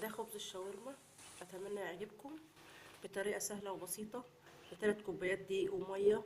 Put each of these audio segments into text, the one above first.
ده خبز الشاورما. اتمنى يعجبكم بطريقه سهله وبسيطه. ب3 كوبايات دقيق وميه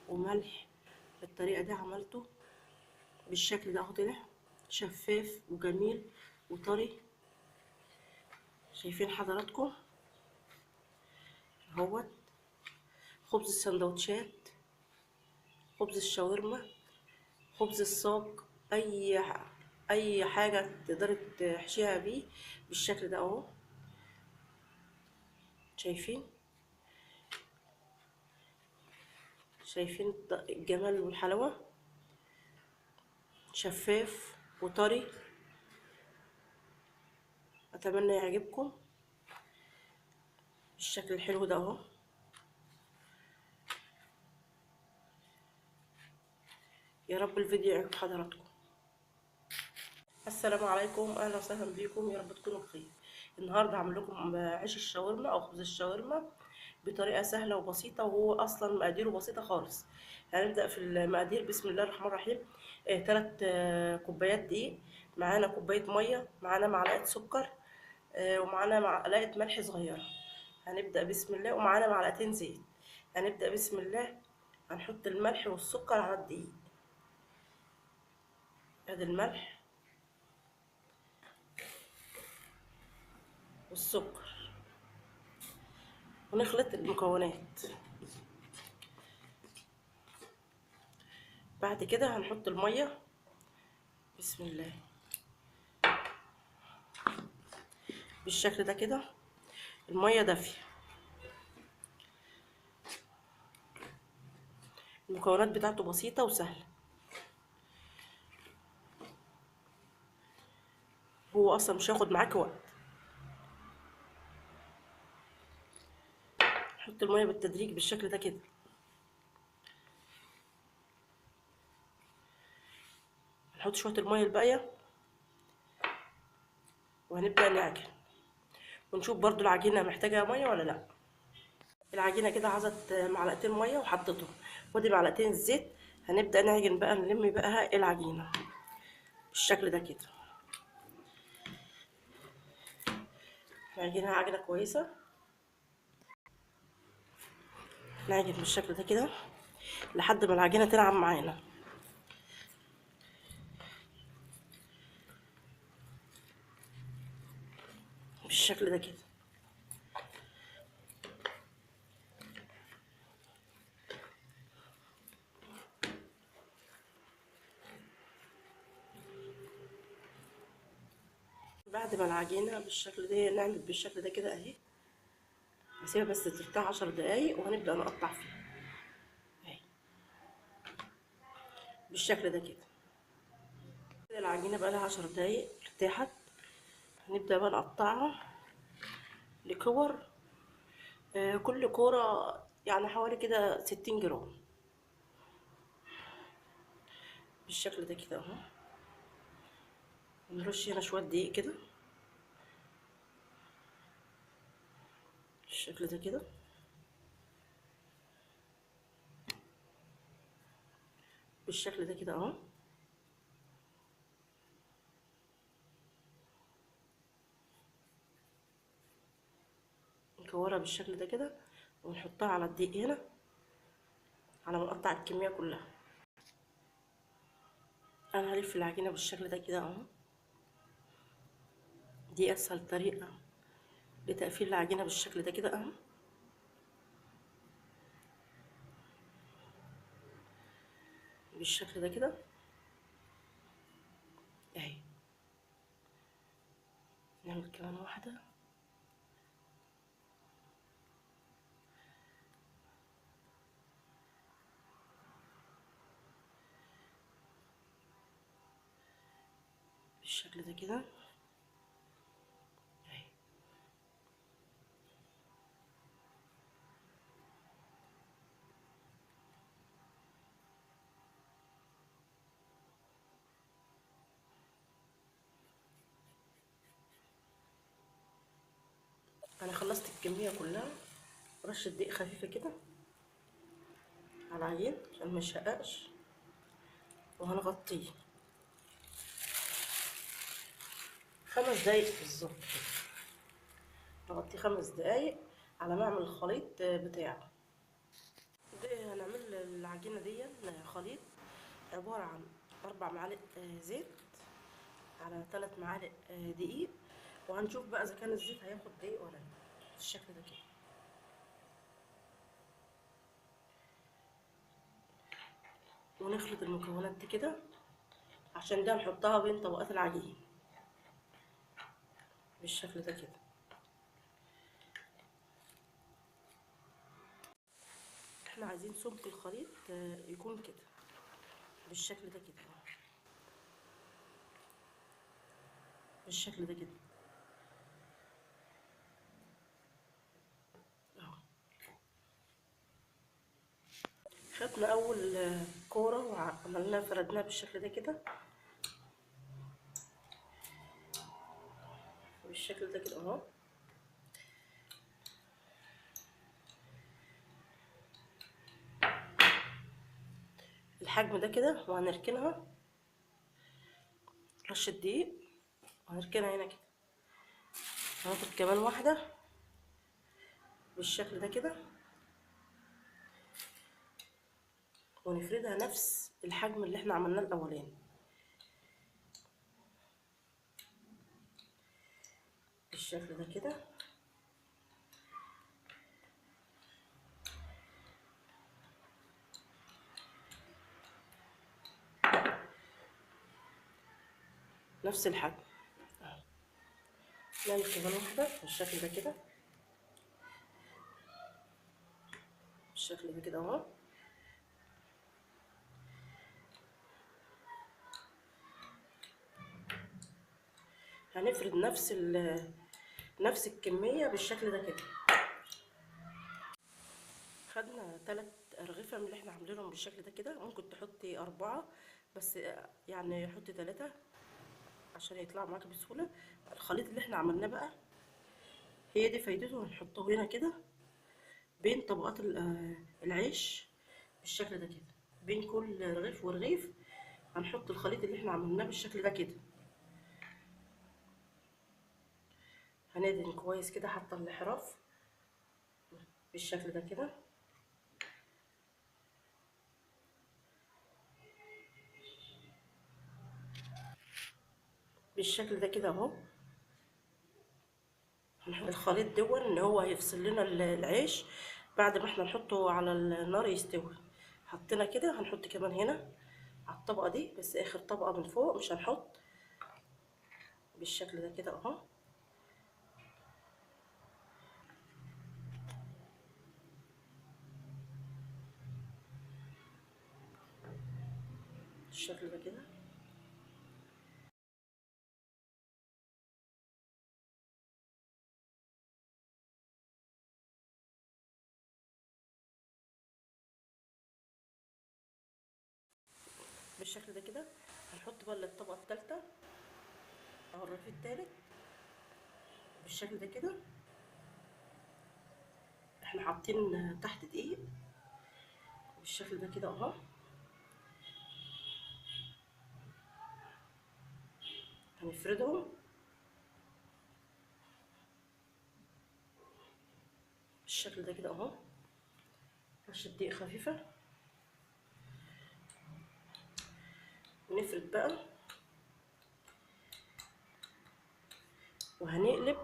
وملح. بالطريقه دي عملته بالشكل ده اهو، طلع شفاف وجميل وطري. شايفين حضراتكم اهوت خبز السندوتشات، خبز الشاورما، خبز الصاج، اي حاجه تقدري تحشيها بيه بالشكل ده اهو. شايفين الجمال والحلاوه، شفاف وطري. اتمنى يعجبكم بالشكل الحلو ده اهو. يا رب الفيديو يعجب حضراتكم. السلام عليكم، اهلا وسهلا بيكم، يا رب تكونوا بخير. النهارده هعمل لكم عيش الشاورما او خبز الشاورما بطريقه سهله وبسيطه، وهو اصلا مقاديره بسيطه خالص. هنبدا في المقادير. بسم الله الرحمن الرحيم. 3 كوبايات دقيق، معانا كوبايه ميه، معانا معلقه سكر، ومعانا معلقه ملح صغيره. هنبدا بسم الله. ومعانا معلقتين زيت. هنبدا بسم الله. هنحط الملح والسكر على الدقيق. ادي الملح والسكر، ونخلط المكونات. بعد كده هنحط الميه. بسم الله. بالشكل ده كده الميه دافيه. المكونات بتاعته بسيطه وسهله. هو اصلا مش هياخد معاك وقت. نحط الميه بالتدريج بالشكل ده كده. نحط شويه الميه الباقيه وهنبدا نعجن، ونشوف برضو العجينه محتاجه ميه ولا لا. العجينه كده عايزت معلقتين ميه وحطيتهم، ودي معلقتين زيت. هنبدا نعجن بقى، نلم بقى العجينه بالشكل ده كده. نعجنها عجنه كويسه. نعجن بالشكل ده كده لحد ما العجينه تنعم معانا بالشكل ده كده. بعد ما العجينه بالشكل ده نعمل بالشكل ده كده اهي. هسيبها بس ترتاح 10 دقايق وهنبدا نقطع فيها اهي بالشكل ده كده. العجينه بقى لها 10 دقايق ارتاحت. هنبدا بقى نقطعها لكور. كل كوره يعني حوالي كده 60 جرام بالشكل ده كده اهو. نرش هنا شويه دقيق كده بالشكل ده كده. بالشكل ده كده اهو. نكورها بالشكل ده كده ونحطها على الدقيق هنا على ما نقطع الكميه كلها. انا هلف العجينه بالشكل ده كده اهو. دي اسهل طريقه لتقفيل العجينه بالشكل ده كده اهو. بالشكل ده كده اهي. نعمل كمان واحده بالشكل ده كده اهي. انا خلصت الكميه كلها. رشه دقيق خفيفه كده على العجين عشان ما يشققش، وهنغطيه 5 دقايق بالظبط كده. هغطيه 5 دقايق على ما اعمل الخليط بتاعه. ده هنعمل العجينه دي خليط عباره عن 4 معالق زيت على 3 معالق دقيق، وهنشوف بقى اذا كان الزيت هياخد دقيق ولا لا. بالشكل ده كده. ونخلط المكونات دي كده عشان ده نحطها بين طبقات العجين بالشكل ده كده. احنا عايزين سمك الخليط يكون كده بالشكل ده كده، بالشكل ده كده اهو. خدنا اول كوره وعملناها فردناها بالشكل ده كده، بالشكل ده كده اهو. الحجم ده كده، وهنركنها رشه دقيق وهنركنها هنا كده. هناخد كمان واحده بالشكل ده كده ونفردها نفس الحجم اللي احنا عملناه الاولاني بالشكل ده كده. نفس الحجم. نعمل كمان واحده بالشكل ده كده، بالشكل ده كده اهو. هنفرد نفس الكميه بالشكل ده كده. خدنا 3 أرغفة من اللي احنا عاملينهم بالشكل ده كده. ممكن تحطي 4 بس يعني حطي 3 عشان يطلعوا معاكي بسهولة. الخليط اللي احنا عملناه بقى هي دي فايدته، هنحطه هنا كده بين طبقات العيش بالشكل ده كده. بين كل رغيف ورغيف هنحط الخليط اللي احنا عملناه بالشكل ده كده. هندهن كويس كده حتى الانحراف بالشكل ده كده. بالشكل ده كده اهو. هنحط الخليط دون ان هو هيفصل لنا العيش بعد ما احنا نحطه على النار يستوي. حطينا كده، هنحط كمان هنا على الطبقه دي بس اخر طبقه من فوق مش هنحط. بالشكل ده كده اهو. بالشكل ده كده. بالشكل ده كده هنحط بقى الطبقه الثالثه او الرغيف الثالث بالشكل ده كده. احنا حاطين تحت دقيق بالشكل ده كده اهو. هنفردهم بالشكل ده كده اهو. رشه دقيق خفيفه ونفرد بقى وهنقلب.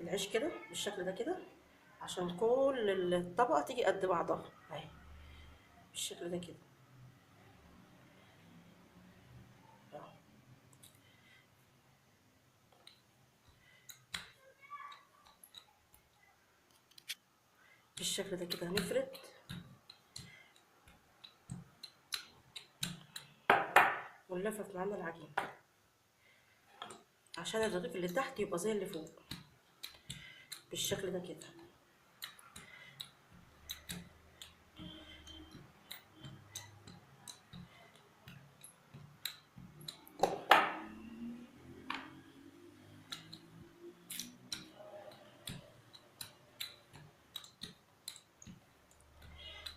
العيش كده بالشكل ده كده عشان كل الطبقة تيجي قد بعضها اهي بالشكل ده كده اهو. بالشكل ده كده هنفرد ونلفف معانا العجين عشان الرغيف اللي تحت يبقى زي اللي فوق بالشكل ده كده.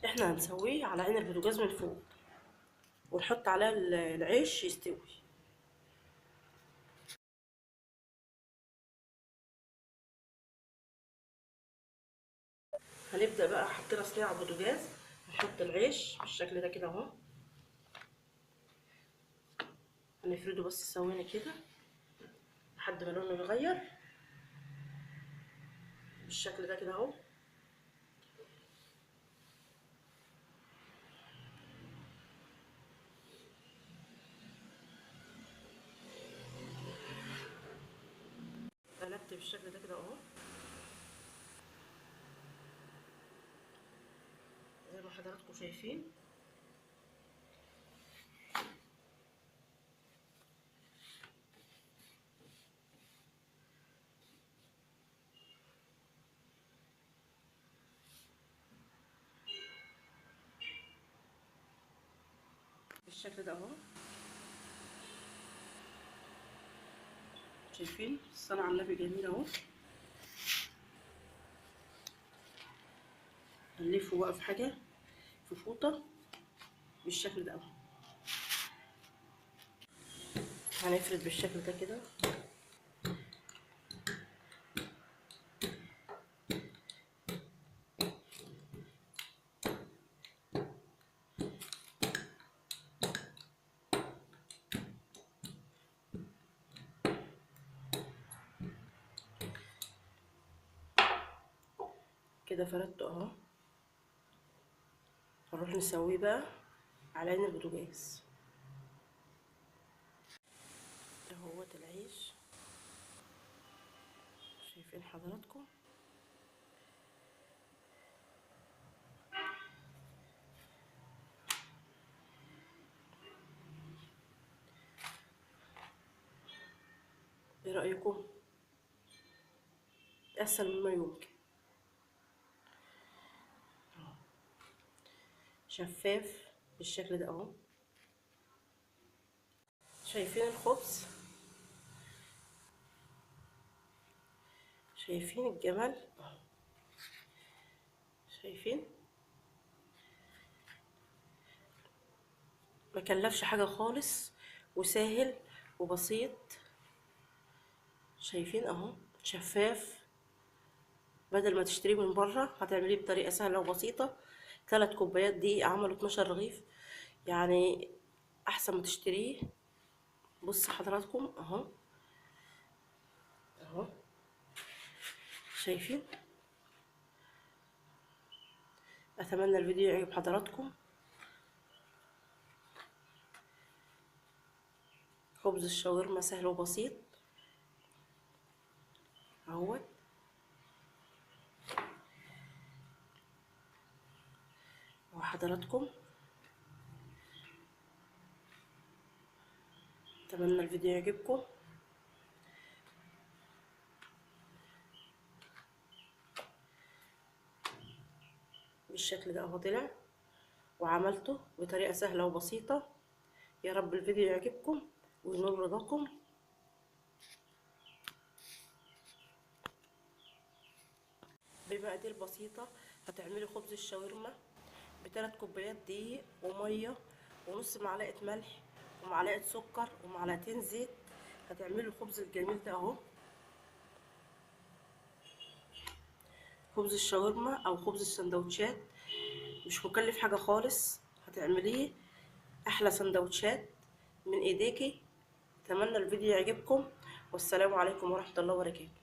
احنا هنسويه على عين البوتاجاز من فوق ونحط عليه العيش يستوي. هنبدأ بقى، حطينا صينية على البوتاجاز، هنحط العيش بالشكل ده كده اهو، هنفرده بس ثواني كده لحد ما لونه يتغير بالشكل ده كده اهو. قلبت بالشكل ده كده اهو زي ما حضراتكم شايفين. بالشكل ده اهو، شايفين الصلاة على النبي جميل اهو. هنلفه بقى في حاجة، في فوطة بالشكل ده اهو، هنفرد بالشكل ده كده. كده فردته اهو، هنروح نسويه بقى على عين البوتاجاز. اهوت العيش، شايفين حضراتكم. ايه رأيكم؟ اسهل مما يمكن، شفاف بالشكل ده اهو. شايفين الخبز، شايفين الجمال، شايفين ما كلفش حاجة خالص، وسهل وبسيط. شايفين اهو شفاف، بدل ما تشتريه من بره هتعمليه بطريقة سهلة وبسيطة. 3 كوبايات دقيق عملوا 12 رغيف، يعني احسن ما تشتريه. بص حضراتكم اهو اهو، شايفين. اتمنى الفيديو يعجب حضراتكم. خبز الشاورما سهل وبسيط اهوت. وحضراتكم اتمنى الفيديو يعجبكم. بالشكل ده اهو طلع، وعملته بطريقة سهلة وبسيطة. يا رب الفيديو يعجبكم وينول رضاكم. بمقادير بسيطة هتعملي خبز الشاورما ب3 كوبايات دقيق ومية ونص معلقة ملح ومعلقة سكر ومعلقتين زيت. هتعملي الخبز الجميل ده اهو، خبز الشاورما او خبز السندوتشات، مش مكلف حاجة خالص. هتعمليه احلى سندوتشات من ايديكي. اتمنى الفيديو يعجبكم، والسلام عليكم ورحمة الله وبركاته.